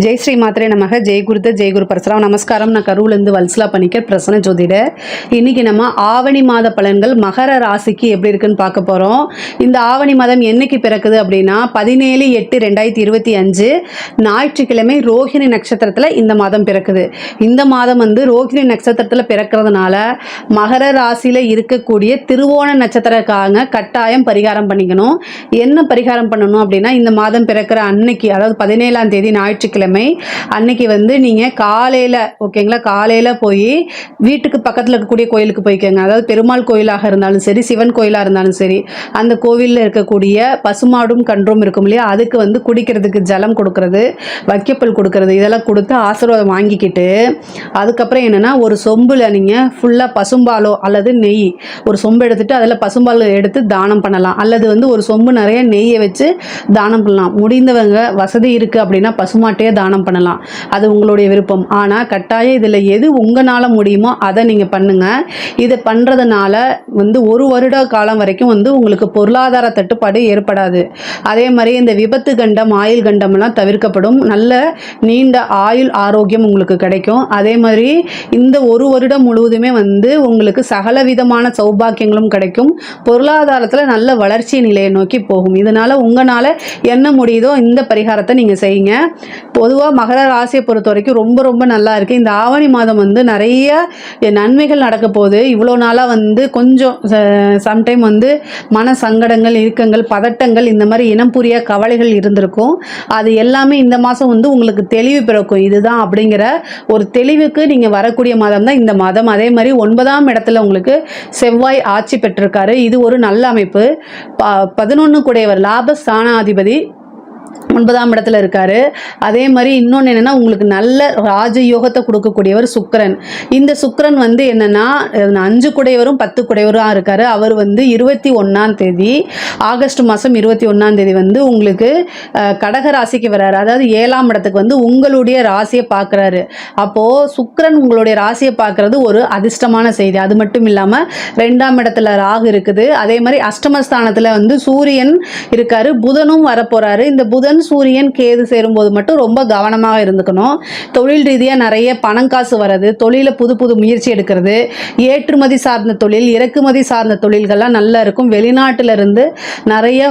ஜெய் ஸ்ரீ மாத்திரை நமக ஜெய் குரு பரசுராம். நமஸ்காரம். நான் கரூர்லேருந்து வல்சலா பண்ணிக்க பிரசன்ன ஜோதிடர். இன்னைக்கு நம்ம ஆவணி மாத பலன்கள் மகர ராசிக்கு எப்படி இருக்குன்னு பார்க்க போகிறோம். இந்த ஆவணி மாதம் என்னைக்கு பிறக்குது அப்படின்னா 17/8/2025 ஞாயிற்றுக்கிழமை ரோஹிணி நட்சத்திரத்தில் இந்த மாதம் பிறக்குது. இந்த மாதம் ரோஹிணி நட்சத்திரத்தில் பிறக்கிறதுனால மகர ராசியில் இருக்கக்கூடிய திருவோண நட்சத்திரக்காரங்க கட்டாயம் பரிகாரம் பண்ணிக்கணும். என்ன பரிகாரம் பண்ணணும் அப்படின்னா, இந்த மாதம் பிறக்கிற அன்னைக்கு, அதாவது 17ஆம் தேதி ஞாயிற்றுக்கிழமை அன்னைக்கு நீங்கள் காலையில், ஓகேங்களா, காலையில் போய் வீட்டுக்கு பக்கத்தில் இருக்கக்கூடிய கோயிலுக்கு போய்க்கோங்க. அதாவது பெருமாள் கோயிலாக இருந்தாலும் சரி, சிவன் கோயிலாக இருந்தாலும் சரி, அந்த கோவிலில் இருக்கக்கூடிய பசுமாடும் கன்றும் இருக்கும் இல்லையா, அதுக்கு குடிக்கிறதுக்கு ஜலம் கொடுக்கறது, வைக்கப்பல் கொடுக்கறது, இதெல்லாம் கொடுத்து ஆசீர்வாதம் வாங்கிக்கிட்டு அதுக்கப்புறம் என்னென்னா, ஒரு சொம்பில் நீங்கள் ஃபுல்லாக பசும்பாலோ அல்லது நெய், ஒரு சொம்பு எடுத்துகிட்டு அதில் பசும்பால் எடுத்து தானம் பண்ணலாம். அல்லது ஒரு சொம்பு நிறைய நெய்யை வச்சு தானம் பண்ணலாம். முடிந்தவங்க வசதி இருக்குது அப்படின்னா பசுமாட்டையே தானம் பண்ணலாம். அது உங்களுடைய விருப்பம். ஆனால் கட்டாயம் இதில் எது உங்களால் முடியுமோ அதை நீங்கள் பண்ணுங்கள். இதை பண்ணுறதுனால ஒரு வருட காலம் வரைக்கும் உங்களுக்கு பொருளாதார தட்டுப்பாடு ஏற்படாது. அதே மாதிரி இந்த விபத்து கண்டம், ஆயுள் கண்டம்லாம் தவிர்க்கப்படும். நல்ல நீண்ட ஆயுள் ஆரோக்கியம் உங்களுக்கு கிடைக்கும். அதே மாதிரி இந்த ஒரு வருடம் முழுவதுமே உங்களுக்கு சகல விதமான சௌபாக்கியங்களும் கிடைக்கும். பொருளாதாரத்தில் நல்ல வளர்ச்சி நிலையை நோக்கி போகும். இதனால் உங்களால் என்ன முடியுதோ இந்த பரிகாரத்தை நீங்கள் செய்யுங்க. பொதுவாக மகர ராசியை பொறுத்த வரைக்கும் ரொம்ப ரொம்ப நல்லா இருக்குது. இந்த ஆவணி மாதம் நிறைய நன்மைகள் நடக்க போகுது. இவ்வளோ நாளாக கொஞ்சம் சம்டைம் மன சங்கடங்கள், இறுக்கங்கள், பதட்டங்கள், இந்த மாதிரி இனம் புரிய கவலைகள் இருந்திருக்கும். அது எல்லாமே இந்த மாதம் உங்களுக்கு தெளிவு பிறக்கும். இதுதான் அப்படிங்கிற ஒரு தெளிவுக்கு நீங்கள் வரக்கூடிய மாதம் தான் இந்த மாதம். அதே மாதிரி 9ஆம் இடத்துல உங்களுக்கு செவ்வாய் ஆட்சி பெற்றிருக்காரு. இது ஒரு நல்ல அமைப்பு. 11 கூடையவர் லாபஸ்தானாதிபதி 9ஆம் இடத்துல இருக்காரு. அதே மாதிரி இன்னொன்று என்னென்னா, உங்களுக்கு நல்ல ராஜயோகத்தை கொடுக்கக்கூடியவர் சுக்கிரன். இந்த சுக்கிரன் என்னென்னா 5 குடையவரும் 10 குடையவரும் இருக்கார். அவர் 21ஆம் தேதி, ஆகஸ்ட் மாதம் 21ஆம் தேதி உங்களுக்கு கடக ராசிக்கு வர்றாரு. அதாவது 7ஆம் இடத்துக்கு உங்களுடைய ராசியை பார்க்குறாரு. அப்போது சுக்கிரன் உங்களுடைய ராசியை பார்க்குறது ஒரு அதிர்ஷ்டமான செய்தி. அது மட்டும் இல்லாமல் 2ஆம் இடத்துல ராகு இருக்குது. அதே மாதிரி அஷ்டமஸ்தானத்தில் சூரியன் இருக்காரு. புதனும் வரப்போகிறாரு. இந்த புதன், சூரியன், கேது சேரும்போது மட்டும் ரொம்ப கவனமாக இருந்துக்கணும். தொழில் ரீதியாக நிறைய பணம் காசு வர்றது, தொழிலில் புது புது முயற்சி எடுக்கிறது, ஏற்றுமதி சார்ந்த தொழில், இறக்குமதி சார்ந்த தொழில்கள்லாம் நல்லா இருக்கும். வெளிநாட்டிலிருந்து நிறைய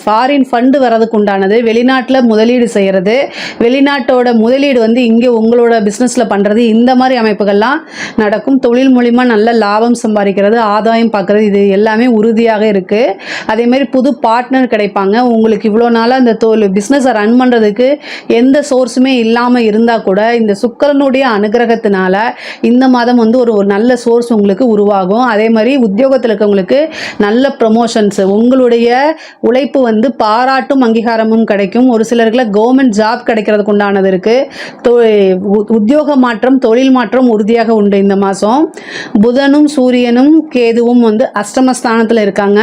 ஃபாரின் ஃபண்டு வர்றதுக்கு உண்டானது, வெளிநாட்டில் முதலீடு செய்கிறது, வெளிநாட்டோட முதலீடு இங்கே உங்களோட பிஸ்னஸில் பண்ணுறது, இந்த மாதிரி அமைப்புகள்லாம் நடக்கும். தொழில் மூலிமா நல்ல லாபம் சம்பாதிக்கிறது, ஆதாயம் பார்க்குறது, இது எல்லாமே உறுதியாக இருக்குது. அதேமாதிரி புது பார்ட்னர் கிடைப்பாங்க. உங்களுக்கு இவ்வளோ நாளாக இந்த பிஸ்னஸை ரன் பண்ணுறதுக்கு எந்த சோர்ஸுமே இல்லாமல் இருந்தால் கூட இந்த சுக்கிரனுடைய அனுகிரகத்தினால இந்த மாதம் ஒரு நல்ல சோர்ஸ் உங்களுக்கு உருவாகும். அதே மாதிரி உத்தியோகத்தில் இருக்கவங்களுக்கு நல்ல ப்ரமோஷன்ஸ், உங்களுடைய உழைப்பு பாராட்டும் அங்கீகாரமும் கிடைக்கும். ஒரு சிலருக்குள்ள கவர்மெண்ட் ஜாப் கிடைக்கிறதுக்கு உண்டானது இருக்குது. உத்தியோக மாற்றம், தொழில் மாற்றம் உறுதியாக உண்டு இந்த மாதம். புதனும் சூரியனும் கேதுவும் அஷ்டமஸ்தானத்தில் இருக்காங்க.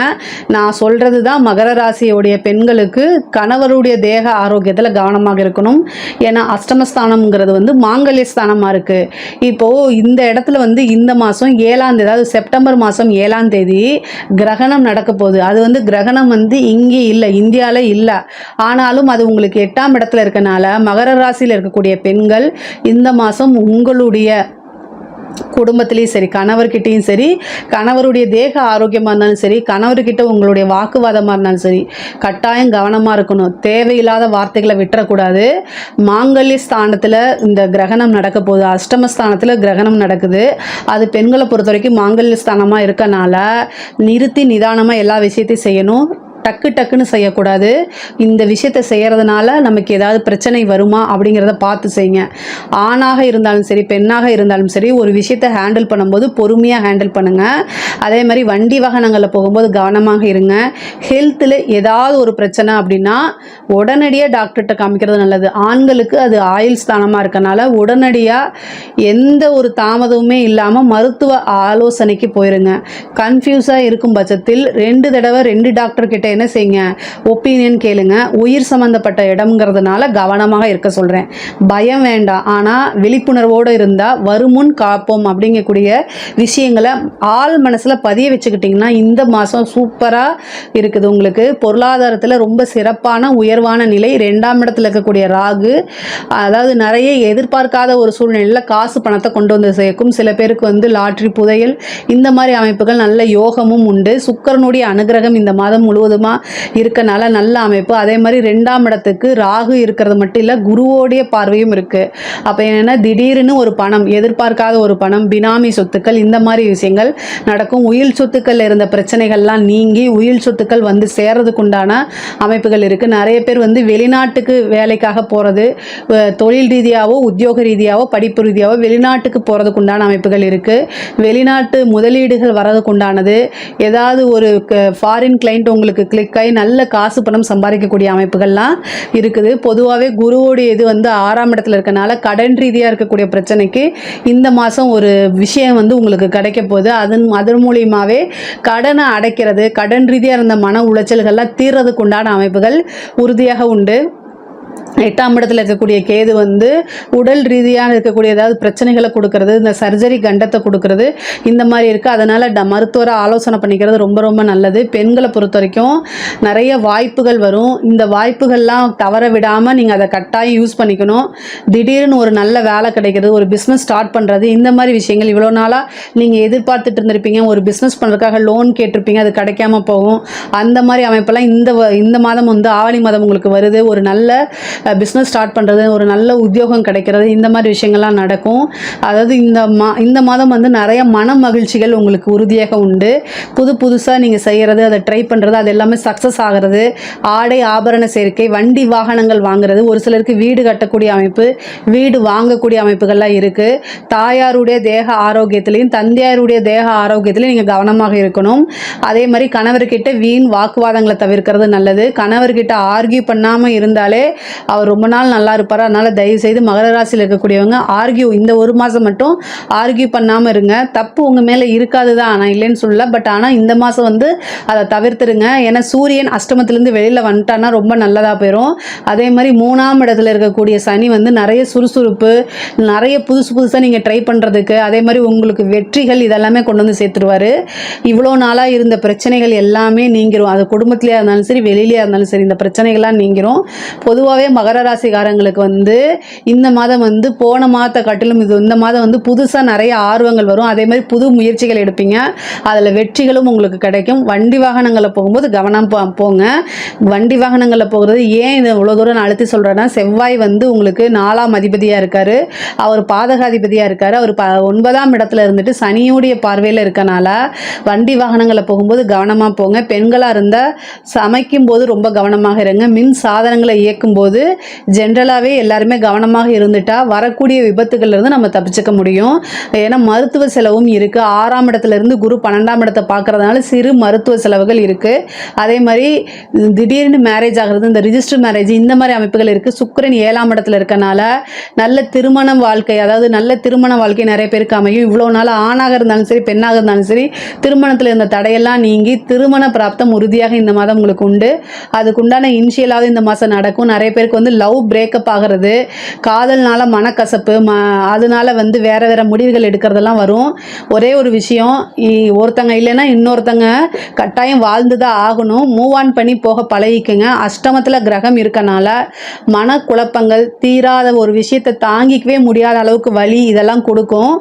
நான் சொல்கிறது தான் மகர ராசியோடைய பெண்களுக்கு கணவருடைய தேக ஆரோக்கியத்தில் கவனமாக இருக்கணும். ஏன்னா அஷ்டமஸ்தானம்ங்கிறது மாங்கல்ய ஸ்தானமாக இருக்குது. இப்போது இந்த இடத்துல இந்த மாதம் 7ஆம் தேதி, அதாவது செப்டம்பர் மாதம் 7ஆம் தேதி கிரகணம் நடக்க போகுது. அது கிரகணம் இங்கே இல்லை, இந்தியாவில் இல்லை. ஆனாலும் அது உங்களுக்கு 8ஆம் இடத்துல இருக்கனால மகர ராசியில் இருக்கக்கூடிய பெண்கள் இந்த மாதம் உங்களுடைய குடும்பத்திலையும் சரி, கணவர்கிட்டையும் சரி, கணவருடைய தேக ஆரோக்கியமாக இருந்தாலும் சரி, கணவர்கிட்ட உங்களுடைய வாக்குவாதமாக இருந்தாலும் சரி, கட்டாயம் கவனமாக இருக்கணும். தேவையில்லாத வார்த்தைகளை விட்டுறக்கூடாது. மாங்கல்ய ஸ்தானத்தில் இந்த கிரகணம் நடக்க போகுது. அஷ்டமஸ்தானத்தில் கிரகணம் நடக்குது. அது பெண்களை பொறுத்த வரைக்கும் மாங்கல்ய ஸ்தானமாக இருக்கனால நிறுத்தி நிதானமாக எல்லா விஷயத்தையும் செய்யணும். டக்கு டக்குன்னு செய்யக்கூடாது. இந்த விஷயத்தை செய்கிறதுனால நமக்கு ஏதாவது பிரச்சனை வருமா அப்படிங்கிறத பார்த்து செய்யுங்க. ஆணாக இருந்தாலும் சரி, பெண்ணாக இருந்தாலும் சரி, ஒரு விஷயத்தை ஹேண்டில் பண்ணும்போது பொறுமையாக ஹேண்டில் பண்ணுங்கள். அதே மாதிரி வண்டி வாகனங்களில் போகும்போது கவனமாக இருங்க. ஹெல்த்தில் ஏதாவது ஒரு பிரச்சனை அப்படின்னா உடனடியாக டாக்டர்கிட்ட காமிக்கிறது நல்லது. ஆண்களுக்கு அது ஆயுள் ஸ்தானமாக இருக்கனால உடனடியாக எந்த ஒரு தாமதமுமே இல்லாமல் மருத்துவ ஆலோசனைக்கு போயிருங்க. கன்ஃபியூஸாக இருக்கும் பட்சத்தில் 2 தடவை 2 டாக்டர் கிட்ட என்ன செய்யுங்க, ஒப்பீனியன் கேளுங்க. உயிர் சம்மந்தப்பட்ட இடம்ங்கிறதுனால கவனமாக இருக்க சொல்கிறேன். பயம் வேண்டாம், ஆனால் விழிப்புணர்வோடு இருந்தால் வருமுன் காப்போம் அப்படிங்கக்கூடிய விஷயங்களை ஆள் மனசில் பதிய வச்சுக்கிட்டிங்கன்னா இந்த மாதம் சூப்பராக இருக்குது. உங்களுக்கு பொருளாதாரத்தில் ரொம்ப சிறப்பான உயர்வான நிலை. 2ஆம் இடத்துல இருக்கக்கூடிய ராகு, அதாவது நிறைய எதிர்பார்க்காத ஒரு சூழ்நிலையில் காசு பணத்தை கொண்டு வந்து சேர்க்கும். சில பேருக்கு வந்து லாட்ரி, புதையல் இந்த மாதிரி அமைப்புகள் நல்ல யோகமும் உண்டு. சுக்கிரனுடைய அனுகிரகம் இந்த மாதம் முழுவதுமாக இருக்கனால நல்ல அமைப்பு. அதே மாதிரி 2ஆம் இடத்துக்கு ராகு இருக்கிறது மட்டும் இல்லை, குருவோடைய பார்வையும் இருக்குது. அப்போ என்னென்னா திடீர்னு ஒரு பணம், எதிர்பார்க்காத ஒரு பணம், பினாமி சொத்துக்கள் இந்த மாதிரி விஷயங்கள் நடக்கும். உயில் சொத்துக்கள் இருந்த பிரச்சனைகள்லாம் நீங்கி உயில் சொத்துக்கள் வந்து சேர்றதுக்கு உண்டான அமைப்புகள் இருக்குது. நிறைய பேர் வந்து வெளிநாட்டுக்கு வேலைக்காக போகிறது, தொழில் ரீதியாகவோ உத்தியோக ரீதியாகவோ படிப்பு ரீதியாகவோ வெளிநாட்டுக்கு போகிறதுக்கு உண்டான அமைப்புகள் இருக்குது. வெளிநாட்டு முதலீடுகள் வரதுக்கு உண்டானது, ஏதாவது ஒரு ஃபாரின் கிளைண்ட் உங்களுக்கு கிளிக் ஆகி நல்ல காசு பணம் சம்பாதிக்கக்கூடிய அமைப்புகள்லாம் இருக்குது. பொதுவாகவே குருவோடைய இது வந்து 6ஆம் இடத்துல இருக்கனால கடன் ரீதியாக இருக்கக்கூடிய பிரச்சனைக்கு இந்த மாதம் ஒரு விஷயம் வந்து உங்களுக்கு கிடைக்க போகுது. அதன் மூலியமாகவே கடனை அடைக்கிறது, கடன் ரீதியாக இருந்த மன உளைச்சல்கள்லாம் தீர்றதுக்கு உண்டான அமைப்புகள் உறுதியாக உண்டு. 8ஆம் இடத்துல இருக்கக்கூடிய கேது வந்து உடல் ரீதியாக இருக்கக்கூடிய ஏதாவது பிரச்சனைகளை கொடுக்கறது, இந்த சர்ஜரி கண்டத்தை கொடுக்கறது இந்த மாதிரி இருக்குது. அதனால் மருத்துவரை ஆலோசனை பண்ணிக்கிறது ரொம்ப ரொம்ப நல்லது. பெண்களை பொறுத்த வரைக்கும் நிறைய வாய்ப்புகள் வரும். இந்த வாய்ப்புகள்லாம் தவற விடாமல் நீங்கள் அதை கட்டாயம் யூஸ் பண்ணிக்கணும். திடீர்னு ஒரு நல்ல வேலை கிடைக்கிறது, ஒரு பிஸ்னஸ் ஸ்டார்ட் பண்ணுறது, இந்த மாதிரி விஷயங்கள் இவ்வளோ நாளாக நீங்கள் எதிர்பார்த்துட்டு இருந்திருப்பீங்க. ஒரு பிஸ்னஸ் பண்ணுறதுக்காக லோன் கேட்டிருப்பீங்க, அது கிடைக்காம போகும். அந்த மாதிரி அமைப்பெல்லாம் இந்த மாதம் வந்து ஆவணி மாதம் உங்களுக்கு வருது. ஒரு நல்ல பிஸ்னஸ் ஸ்டார்ட் பண்ணுறது, ஒரு நல்ல உத்தியோகம் கிடைக்கிறது, இந்த மாதிரி விஷயங்கள்லாம் நடக்கும். அதாவது இந்த மாதம் வந்து நிறைய மன மகிழ்ச்சிகள் உங்களுக்கு உறுதியாக உண்டு. புதுசாக நீங்கள் செய்கிறது, அதை ட்ரை பண்ணுறது, அது எல்லாமே சக்ஸஸ் ஆகிறது. ஆடை ஆபரண சேர்க்கை, வண்டி வாகனங்கள் வாங்குறது, ஒரு சிலருக்கு வீடு கட்டக்கூடிய அமைப்பு, வீடு வாங்கக்கூடிய அமைப்புகள்லாம் இருக்குது. தாயாருடைய தேக ஆரோக்கியத்திலையும் தந்தையாருடைய தேக ஆரோக்கியத்திலையும் நீங்கள் கவனமாக இருக்கணும். அதே மாதிரி கணவர்கிட்ட வீண் வாக்குவாதங்களை தவிர்க்கிறது நல்லது. கணவர்கிட்ட ஆர்கியூ பண்ணாமல் இருந்தாலே அவர் ரொம்ப நாள் நல்லா இருப்பார். அதனால் தயவுசெய்து மகர ராசியில் இருக்கக்கூடியவங்க இந்த ஒரு மாதம் மட்டும் ஆர்கியூ பண்ணாமல் இருங்க. தப்பு உங்கள் மேலே இருக்காது தான், நான் இல்லைன்னு சொல்லல. பட் ஆனால் இந்த மாதம் வந்து அதை தவிர்த்துருங்க. ஏன்னா சூரியன் அஷ்டமத்திலேருந்து வெளியில் வந்துட்டான்னா ரொம்ப நல்லதாக போயிடும். அதே மாதிரி 3ஆம் இடத்துல இருக்கக்கூடிய சனி வந்து நிறைய சுறுசுறுப்பு, நிறைய புதுசாக நீங்கள் ட்ரை பண்ணுறதுக்கு, அதே மாதிரி உங்களுக்கு வெற்றிகள் இதெல்லாமே கொண்டு வந்து சேர்த்துருவார். இவ்வளோ நாளாக இருந்த பிரச்சனைகள் எல்லாமே நீங்கிரும். அது குடும்பத்திலேயே இருந்தாலும் சரி, வெளியிலேயே இருந்தாலும் சரி, இந்த பிரச்சனைகள்லாம் நீங்கிரும். பொதுவாகவே மகர ராசிக்காரங்களுக்கு வந்து இந்த மாதம் வந்து போன மாதத்தை காட்டிலும் இந்த மாதம் வந்து புதுசாக நிறைய ஆர்வங்கள் வரும். அதே மாதிரி புது முயற்சிகள் எடுப்பீங்க, அதில் வெற்றிகளும் உங்களுக்கு கிடைக்கும். வண்டி வாகனங்களில் போகும்போது கவனம் போங்க. வண்டி வாகனங்களில் போகிறது ஏன் இது இவ்வளோ தூரம் நான் அழுத்தி சொல்கிறேன்னா, செவ்வாய் வந்து உங்களுக்கு 4ஆம் அதிபதியாக இருக்கார், அவர் பாதகாதிபதியாக இருக்கார். அவர் 9ஆம் இடத்துல இருந்துட்டு சனியுடைய பார்வையில் இருக்கனால வண்டி வாகனங்களில் போகும்போது கவனமாக போங்க. பெண்களாக இருந்தால் சமைக்கும் போது ரொம்ப கவனமாக இருங்க. மின் சாதனங்களை இயக்கும் போது ஜென்ரலாகவே எல்லாருமே கவனமாக இருந்துட்டா வரக்கூடிய விபத்துகள்லேருந்து நம்ம தப்பிச்சுக்க முடியும். ஏன்னா மருத்துவ செலவும் இருக்குது. 6ஆம் இடத்துல இருந்து குரு 12ஆம் இடத்தை பார்க்கறதுனால சிறு மருத்துவ செலவுகள் இருக்குது. அதே மாதிரி திடீர்னு மேரேஜ் ஆகிறது, இந்த ரிஜிஸ்டர் மேரேஜ் இந்த மாதிரி அமைப்புகள் இருக்குது. சுக்கிரன் 7ஆம் இடத்துல இருக்கனால நல்ல திருமண வாழ்க்கை, அதாவது நல்ல திருமண வாழ்க்கை நிறைய பேருக்கு அமையும். இவ்வளோ நாள் ஆணாக இருந்தாலும் சரி, பெண்ணாக இருந்தாலும் சரி, திருமணத்தில் இருந்த தடையெல்லாம் நீங்கி திருமண பிராப்தம் உறுதியாக இந்த மாதம் உங்களுக்கு உண்டு. அதுக்குண்டான இனிஷியலாவது இந்த மாதம் நடக்கும். நிறைய பேருக்கு வந்து லவ் பிரேக்கப் ஆகிறது, காதல்னால மனக்கசப்பு, அதனால வந்து வேறு முடிவுகள் எடுக்கிறதெல்லாம் வரும். ஒரே ஒரு விஷயம், ஒருத்தங்க இல்லைன்னா இன்னொருத்தங்க கட்டாயம் வாழ்ந்து தான் ஆகணும். மூவ் ஆன் பண்ணி போக பழகிக்குங்க. அஷ்டமத்தில் கிரகம் இருக்கனால மனக்குழப்பங்கள், தீராத ஒரு விஷயத்தை தாங்கிக்கவே முடியாத அளவுக்கு வலி இதெல்லாம் கொடுக்கும்.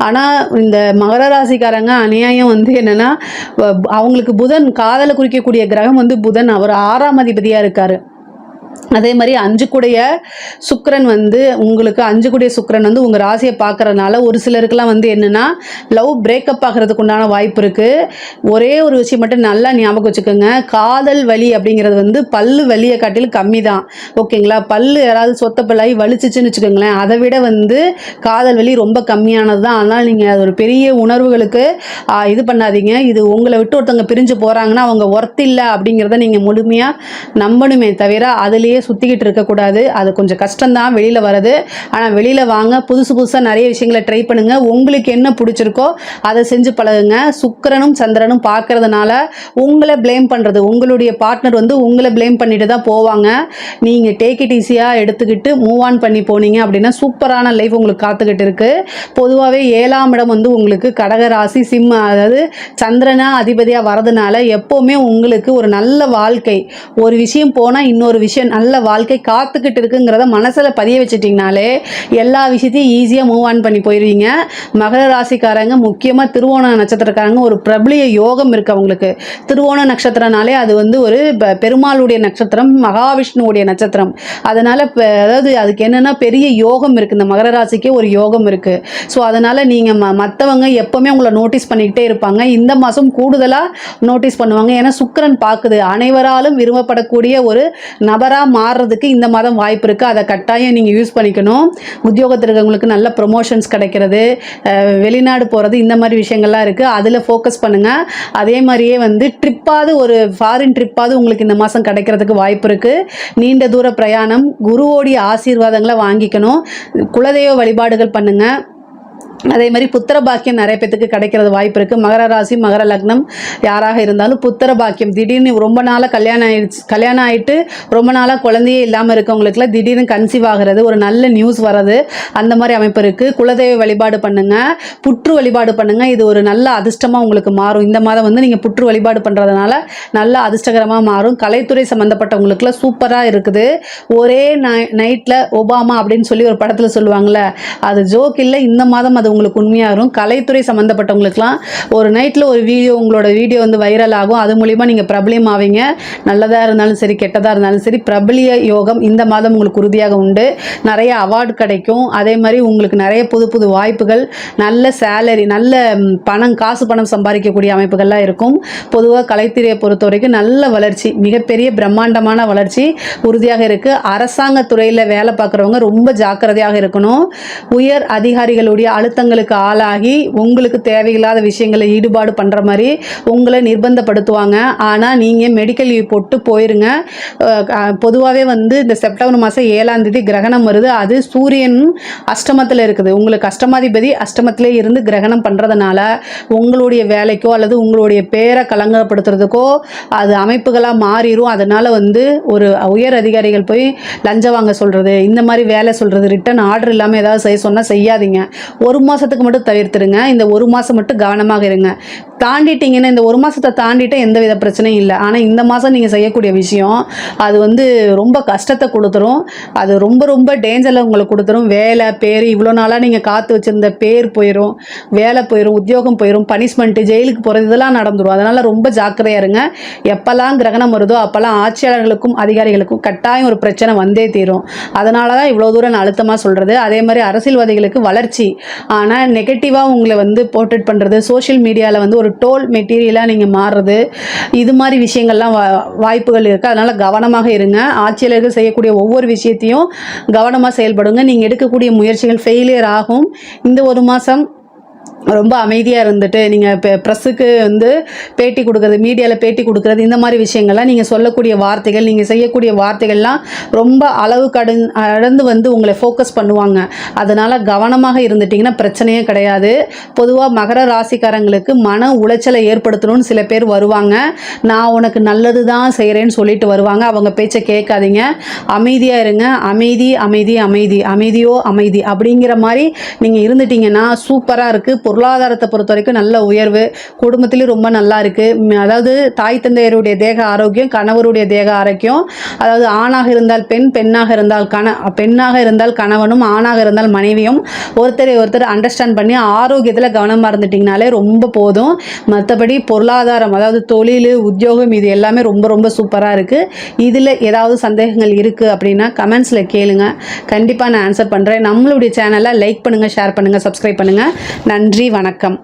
ஆனால் இந்த மகர ராசிக்காரங்க அநியாயம் வந்து என்னென்னா, அவங்களுக்கு புதன், காதலை குறிக்கக்கூடிய கிரகம் வந்து புதன், அவர் 6ஆம் அதிபதியாக இருக்கார். அதே மாதிரி 5 கூடைய சுக்கிரன் வந்து உங்களுக்கு 5 கூடைய சுக்கிரன் வந்து உங்கள் ராசியை பார்க்கறதுனால ஒரு சிலருக்குலாம் வந்து என்னென்னா லவ் பிரேக்கப் ஆகிறதுக்கு உண்டான வாய்ப்பு இருக்குது. ஒரே ஒரு விஷயம் மட்டும் நல்லா ஞாபகம் வச்சுக்கோங்க, காதல் வலி அப்படிங்கிறது வந்து பல்லு வலியை காட்டிலும் கம்மி தான். ஓகேங்களா? பல்லு யாராவது சொத்த பல்லாகி வலிச்சிச்சுன்னு வச்சுக்கோங்களேன், அதை விட வந்து காதல் வலி ரொம்ப கம்மியானது தான். அதனால் நீங்கள் அது ஒரு பெரிய உணர்வுகளுக்கு இது பண்ணாதீங்க. இது உங்களை விட்டு ஒருத்தவங்க பிரிஞ்சு போகிறாங்கன்னா அவங்க ஒர்த் இல்லை அப்படிங்கிறத நீங்கள் முழுமையாக நம்பணுமே தவிர அதிலேயே வீட்டுக்குள்ளேயே சுற்றிக்கிட்டு இருக்கக்கூடாது. அது கொஞ்சம் கஷ்டம்தான் வெளியில் வர்றது. ஆனால் வெளியில் வாங்க, புதுசாக நிறைய விஷயங்களை ட்ரை பண்ணுங்கள். உங்களுக்கு என்ன பிடிச்சிருக்கோ அதை செஞ்சு பழகுங்க. சுக்கிரனும் சந்திரனும் பார்க்கறதுனால உங்களை ப்ளேம் பண்ணுறது, உங்களுடைய பார்ட்னர் வந்து உங்களை ப்ளேம் பண்ணிட்டு தான் போவாங்க. நீங்கள் டேக் இட் ஈஸியாக எடுத்துக்கிட்டு மூவ் ஆன் பண்ணி போனீங்க அப்படின்னா சூப்பரான லைஃப் உங்களுக்கு காத்துக்கிட்டு இருக்குது. பொதுவாகவே 7ஆம் இடம் வந்து உங்களுக்கு கடகராசி சிம்ம, அதாவது சந்திரனா அதிபதியாக வரதுனால எப்போவுமே உங்களுக்கு ஒரு நல்ல வாழ்க்கை, ஒரு விஷயம் போனால் இன்னொரு விஷயம் நல்ல வாழ்க்கை காத்துக்கிட்டு இருக்குங்கிறத மனசில் பதிய வச்சுட்டிங்கனாலே எல்லா விஷயத்தையும் ஈஸியாக மூவ் ஆன் பண்ணி போயிடுவீங்க. மகர ராசிக்காரங்க, முக்கியமாக திருவோண நட்சத்திரக்காரங்க ஒரு பிரபலிய யோகம் இருக்குது அவங்களுக்கு. திருவோண நட்சத்திரனாலே அது வந்து ஒரு பெருமாளுடைய நட்சத்திரம், மகாவிஷ்ணுவுடைய நட்சத்திரம். அதனால் அதாவது அதுக்கு என்னென்னா பெரிய யோகம் இருக்குது. இந்த மகர ராசிக்கே ஒரு யோகம் இருக்குது. ஸோ அதனால் நீங்கள் மற்றவங்க எப்போவுமே உங்களை நோட்டீஸ் பண்ணிக்கிட்டே இருப்பாங்க. இந்த மாதம் கூடுதலாக நோட்டீஸ் பண்ணுவாங்க. ஏன்னா சுக்கிரன் பார்க்குது. அனைவராலும் விரும்பப்படக்கூடிய ஒரு நபராக மாறுறதுக்கு இந்த மாதம் வாய்ப்பு இருக்குது. அதை கட்டாயம் நீங்கள் யூஸ் பண்ணிக்கணும். உத்தியோகத்தில் இருக்கவங்களுக்கு நல்ல ப்ரொமோஷன்ஸ் கிடைக்கிறது, வெளிநாடு போகிறது, இந்த மாதிரி விஷயங்கள்லாம் இருக்குது. அதில் ஃபோக்கஸ் பண்ணுங்கள். அதே மாதிரியே வந்து ட்ரிப்பாவது, ஒரு ஃபாரின் ட்ரிப்பாவது உங்களுக்கு இந்த மாதம் கிடைக்கிறதுக்கு வாய்ப்பு இருக்குது. நீண்ட தூர பிரயாணம், குருவோடைய ஆசீர்வாதங்களை வாங்கிக்கணும். குலதெய்வ வழிபாடுகள் பண்ணுங்கள். அதே மாதிரி புத்திர பாக்கியம் நிறைய பேத்துக்கு கிடைக்கிறது வாய்ப்பு இருக்குது. மகர ராசி மகர லக்னம் யாராக இருந்தாலும் புத்திர பாக்கியம், திடீர்னு ரொம்ப நாளாக கல்யாணம் ஆகிட்டு ரொம்ப நாளாக குழந்தையே இல்லாமல் இருக்கவங்களுக்குலாம் திடீர்னு கன்சீவ் ஆகிறது, ஒரு நல்ல நியூஸ் வர்றது, அந்த மாதிரி அமைப்பு இருக்குது. குலதெய்வ வழிபாடு பண்ணுங்கள், புற்று வழிபாடு பண்ணுங்கள். இது ஒரு நல்ல அதிர்ஷ்டமாக உங்களுக்கு மாறும். இந்த மாதம் வந்து நீங்கள் புற்று வழிபாடு பண்ணுறதுனால நல்ல அதிர்ஷ்டகரமாக மாறும். கலைத்துறை சம்மந்தப்பட்டவங்களுக்குலாம் சூப்பராக இருக்குது. ஒரே நைட்டில் ஒபாமா அப்படின்னு சொல்லி ஒரு படத்தில் சொல்லுவாங்கள்ல, அது ஜோக் இல்லை. இந்த மாதம் அது உங்களுக்கு உண்மையாக இருக்கும். கலைத்துறை சம்மந்தப்பட்டவங்களுக்குலாம் ஒரு நைட்டில் ஒரு வீடியோ, உங்களோட வீடியோ வந்து வைரல் ஆகும். அது மூலிமா நீங்கள் பிரபலியம் ஆவீங்க. நல்லதாக இருந்தாலும் சரி, கெட்டதாக இருந்தாலும் சரி, பிரபலிய யோகம் இந்த மாதம் உங்களுக்கு உறுதியாக உண்டு. நிறைய அவார்டு கிடைக்கும். அதே மாதிரி உங்களுக்கு நிறைய புது புது வாய்ப்புகள், நல்ல சேலரி, நல்ல பணம் சம்பாதிக்கக்கூடிய அமைப்புகள்லாம் இருக்கும். பொதுவாக கலைத்துறையை பொறுத்த வரைக்கும் நல்ல வளர்ச்சி, மிகப்பெரிய பிரம்மாண்டமான வளர்ச்சி உறுதியாக இருக்குது. அரசாங்க துறையில் வேலை பார்க்குறவங்க ரொம்ப ஜாக்கிரதையாக இருக்கணும். உயர் அதிகாரிகளுடைய அழுத்தங்களுக்கு ஆளாகி உங்களுக்கு தேவையில்லாத விஷயங்களை ஈடுபாடு பண்ணுற மாதிரி உங்களை நிர்பந்தப்படுத்துவாங்க. ஆனால் நீங்கள் மெடிக்கல் லீவ் போட்டு போயிருங்க. பொதுவாகவே வந்து இந்த செப்டம்பர் மாதம் 7ஆம் தேதி கிரகணம் வருது. அது சூரியன் அஷ்டமத்தில் இருக்குது. உங்களுக்கு அஷ்டமாதிபதி அஷ்டமத்திலே இருந்து கிரகணம் பண்ணுறதுனால உங்களுடைய வேலைக்கோ அல்லது உங்களுடைய பேரை கலங்கப்படுத்துறதுக்கோ அது அமைப்புகளாக மாறிடும். அதனால் வந்து ஒரு உயர் அதிகாரிகள் போய் லஞ்சம் வாங்க சொல்கிறது, இந்த மாதிரி வேலை சொல்கிறது, ரிட்டன் ஆர்டர் இல்லாமல் ஏதாவது செய்ய சொன்னால் செய்யாதீங்க. ஒரு மாதத்துக்கு மட்டும் தவிர்த்துருங்க. இந்த ஒரு மாதம் மட்டும் கவனமாக இருங்க. தாண்டிட்டிங்கன்னா, இந்த ஒரு மாதத்தை தாண்டிட்டு எந்த வித பிரச்சனையும் இல்லை. ஆனால் இந்த மாதம் நீங்கள் செய்யக்கூடிய விஷயம் அது வந்து ரொம்ப கஷ்டத்தை கொடுத்துரும். அது ரொம்ப ரொம்ப டேஞ்சரில் உங்களுக்கு கொடுத்துரும். வேலை, பேர், இவ்வளோ நாளாக நீங்கள் காத்து வச்சுருந்த பேர் போயிடும், வேலை போயிடும், உத்தியோகம் போயிடும், பனிஷ்மெண்ட்டு, ஜெயிலுக்கு போகிறது, இதெல்லாம் நடந்துடும். அதனால் ரொம்ப ஜாக்கிரதையாக இருங்க. எப்போல்லாம் கிரகணம் வருதோ அப்போல்லாம் ஆட்சியாளர்களுக்கும் அதிகாரிகளுக்கும் கட்டாயம் ஒரு பிரச்சனை வந்தே தீரும். அதனால தான் இவ்வளோ தூரம் நான் அழுத்தமாக சொல்கிறது. அதே மாதிரி அரசியல்வாதிகளுக்கு வளர்ச்சி, ஆனால் நெகட்டிவாக உங்களை வந்து போர்ட்ரேட் பண்ணுறது, சோஷியல் மீடியாவில் வந்து ஒரு டோல் மெட்டீரியலாக நீங்கள் மாறுறது, இது மாதிரி விஷயங்கள்லாம் வாய்ப்புகள் இருக்குது. அதனால் கவனமாக இருங்க. ஆட்சியாளர்கள் செய்யக்கூடிய ஒவ்வொரு விஷயத்தையும் கவனமாக செயல்படுங்க. நீங்கள் எடுக்கக்கூடிய முயற்சிகள் ஃபெயிலியர் ஆகும். இந்த ஒரு மாதம் ரொம்ப அமைதியாக இருந்துட்டு நீங்கள் இப்போ ப்ரெஸ்ஸுக்கு வந்து பேட்டி கொடுக்குறது, மீடியாவில் பேட்டி கொடுக்குறது, இந்த மாதிரி விஷயங்கள்லாம் நீங்கள் சொல்லக்கூடிய வார்த்தைகள், நீங்கள் செய்யக்கூடிய வார்த்தைகள்லாம் ரொம்ப அளவு கடந்து வந்து உங்களை ஃபோக்கஸ் பண்ணுவாங்க. அதனால் கவனமாக இருந்துட்டிங்கன்னா பிரச்சனையே கிடையாது. பொதுவாக மகர ராசிக்காரங்களுக்கு மன உளைச்சலை ஏற்படுத்தணும்னு சில பேர் வருவாங்க. நான் உனக்கு நல்லது தான் செய்கிறேன்னு சொல்லிட்டு வருவாங்க. அவங்க பேச்சை கேட்காதீங்க. அமைதியாக இருங்க. அமைதி அமைதி அமைதி, அமைதியோ அமைதி அப்படிங்கிற மாதிரி நீங்கள் இருந்துட்டிங்கன்னா சூப்பராக இருக்குது. பொருளாதாரத்தை பொறுத்த வரைக்கும் நல்ல உயர்வு, குடும்பத்திலையும் ரொம்ப நல்லா இருக்குது. அதாவது தாய் தந்தையருடைய தேக ஆரோக்கியம், கணவருடைய தேக ஆரோக்கியம், அதாவது ஆணாக இருந்தால் பெண், பெண்ணாக இருந்தால் கணவனும், ஆணாக இருந்தால் மனைவியும் ஒருத்தரை ஒருத்தர் அண்டர்ஸ்டாண்ட் பண்ணி ஆரோக்கியத்தில் கவனமாக இருந்துட்டிங்கனாலே ரொம்ப போதும். மற்றபடி பொருளாதாரம், அதாவது தொழில், உத்தியோகம், இது எல்லாமே ரொம்ப ரொம்ப சூப்பராக இருக்குது. இதில் ஏதாவது சந்தேகங்கள் இருக்குது அப்படின்னா கமெண்ட்ஸில் கேளுங்க. கண்டிப்பாக நான் ஆன்சர் பண்ணுறேன். நம்மளுடைய சேனலை லைக் பண்ணுங்கள், ஷேர் பண்ணுங்கள், சப்ஸ்கிரைப் பண்ணுங்கள். நன்றி, வணக்கம்.